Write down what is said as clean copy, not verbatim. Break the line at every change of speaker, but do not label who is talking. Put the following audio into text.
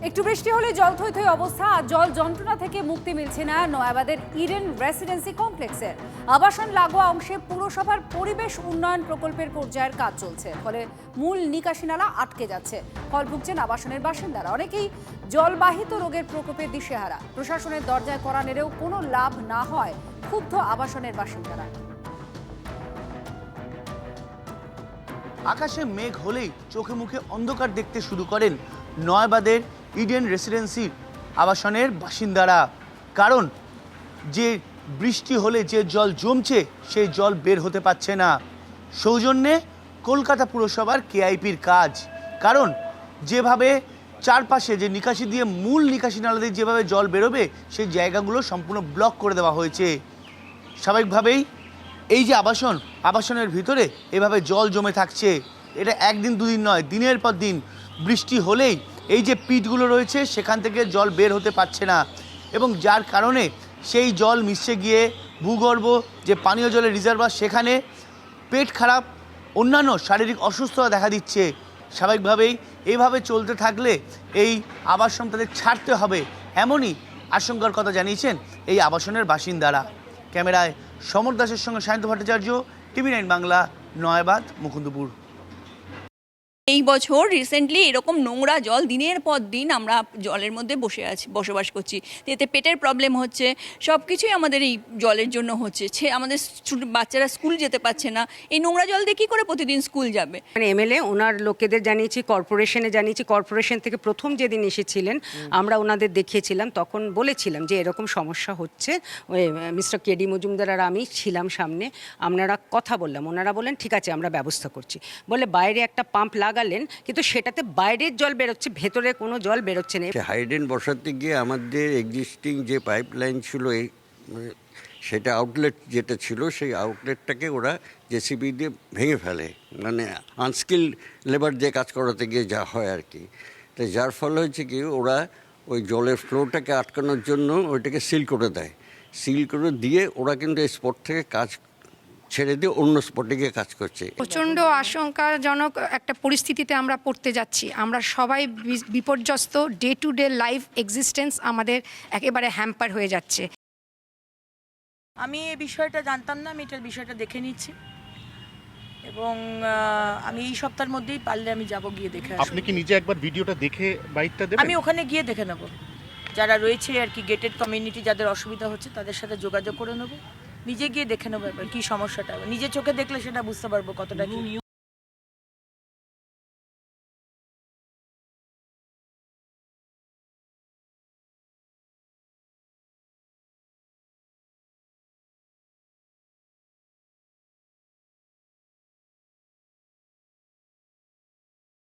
একটু বৃষ্টি হলে জল থই থই অবস্থা আর জল যন্ত্রণা থেকে মুক্তি মিলছে না নয়াবাদের ইডেন রেসিডেন্সি কমপ্লেক্সের আবাসন লাগোয়া অংশে পুরসভার পরিবেশ উন্নয়ন প্রকল্পের পর্যায়ের কাজ চলছে, ফলে মূল নিকাশি নালা আটকে যাচ্ছে। ফল ভুগছেন আবাসনের বাসিন্দারা। অনেকেই জলবাহিত রোগের প্রকোপে দিশেহারা। প্রশাসনের দরজায় কড়া নেড়েও কোনো লাভ না হয় ক্ষুব্ধ আবাসনের বাসিন্দারা।
আকাশে মেঘ হলেই চোখে মুখে অন্ধকার দেখতে শুরু করেন নয়াবাদের ইডেন রেসিডেন্সির আবাসনের বাসিন্দারা। কারণ যে বৃষ্টি হলে যে জল জমছে সেই জল বের হতে পারছে না। সৌজন্যে কলকাতা পুরসভার কেআইপির কাজ। কারণ যেভাবে চারপাশে যে নিকাশি দিয়ে মূল নিকাশি নালা দিয়ে যেভাবে জল বেরোবে সেই জায়গাগুলো সম্পূর্ণ ব্লক করে দেওয়া হয়েছে। স্বাভাবিকভাবেই এই যে আবাসনের ভিতরে এভাবে জল জমে থাকছে, এটা একদিন দুদিন নয়, দিনের পর দিন বৃষ্টি হলেই এই যে পিটগুলো রয়েছে সেখান থেকে জল বের হতে পারছে না, এবং যার কারণে সেই জল মিশে গিয়ে ভূগর্ভ যে পানীয় জলের রিজার্ভার সেখানে পেট খারাপ, অন্যান্য শারীরিক অসুস্থতা দেখা দিচ্ছে। স্বাভাবিকভাবেই এইভাবে চলতে থাকলে এই আবাসন তাদের ছাড়তে হবে, এমনই আশঙ্কার কথা জানিয়েছেন এই আবাসনের বাসিন্দারা। ক্যামেরায় সমর দাসের সঙ্গে সায়ন্ত ভট্টাচার্য, TV9 বাংলা, নয়াবাদ, মুকুন্দপুর।
এই বছর রিসেন্টলি এরকম নোংরা জল দিনের পর দিন আমরা জলের মধ্যে বসবাস করছি, এতে পেটের প্রবলেম হচ্ছে, সব কিছুই আমাদের এই জলের জন্য হচ্ছে। আমাদের বাচ্চারা স্কুল যেতে পারছে না, এই নোংরা জল দিয়ে কী করে প্রতিদিন স্কুল যাবে।
মানে এমএলএ ওনার লোকেদের জানিয়েছি, কর্পোরেশনে জানিয়েছি। কর্পোরেশন থেকে প্রথম যেদিন এসেছিলেন আমরা ওনাদের দেখিয়েছিলাম, তখন বলেছিলাম যে এরকম সমস্যা হচ্ছে। ওই মিস্টার কেডি মজুমদার আর আমি ছিলাম সামনে, আপনারা কথা বললাম, ওনারা বললেন ঠিক আছে আমরা ব্যবস্থা করছি। বলে বাইরে একটা পাম্প লাগালেন, কিন্তু সেটাতে বাইরের জল বেরোচ্ছে, ভেতরে কোনো জল বেরোচ্ছে না।
হাইডেন বসাতে গিয়ে আমাদের এক্সিস্টিং যে পাইপলাইন ছিল সেটা আউটলেট যেটা ছিল সেই আউটলেটটাকে ওরা জেসিবি দিয়ে ভেঙে ফেলে, মানে আনস্কিল লেবার দিয়ে কাজ করাতে গিয়ে যা হয় আর কি। তো যার ফলে হচ্ছে কি ওরা ওই জলের ফ্লোটাকে আটকানোর জন্য ওইটাকে সিল করে দেয়। সিল করে দিয়ে ওরা কিন্তু এই স্পট থেকে কাজ ছেড়ে দিয়ে অন্য স্পটে গিয়ে কাজ করছে।
প্রচণ্ড আশঙ্কাজনক একটা পরিস্থিতিতে আমরা পড়তে যাচ্ছি। আমরা সবাই বিপর্যস্ত, day to day life existence আমাদের একেবারে হ্যাম্পার হয়ে যাচ্ছে।
আমি এই বিষয়টা জানতাম না, আমি এটার বিষয়টা দেখে নিচ্ছি এবং আমি এই সপ্তাহের মধ্যেই পারলে আমি যাব, গিয়ে দেখে আসব।
আপনি কি নিজে একবার ভিডিওটা দেখে বাইকটা দেবেন?
আমি ওখানে গিয়ে দেখে নেব, যারা রয়েছে আর কি গেটেড কমিউনিটি, যাদের অসুবিধা হচ্ছে তাদের সাথে যোগাযোগ করে নেব, নিজে গিয়ে দেখে নেবো এবার কী সমস্যাটা। নিজে চোখে দেখলে সেটা বুঝতে পারবো কতটা কি।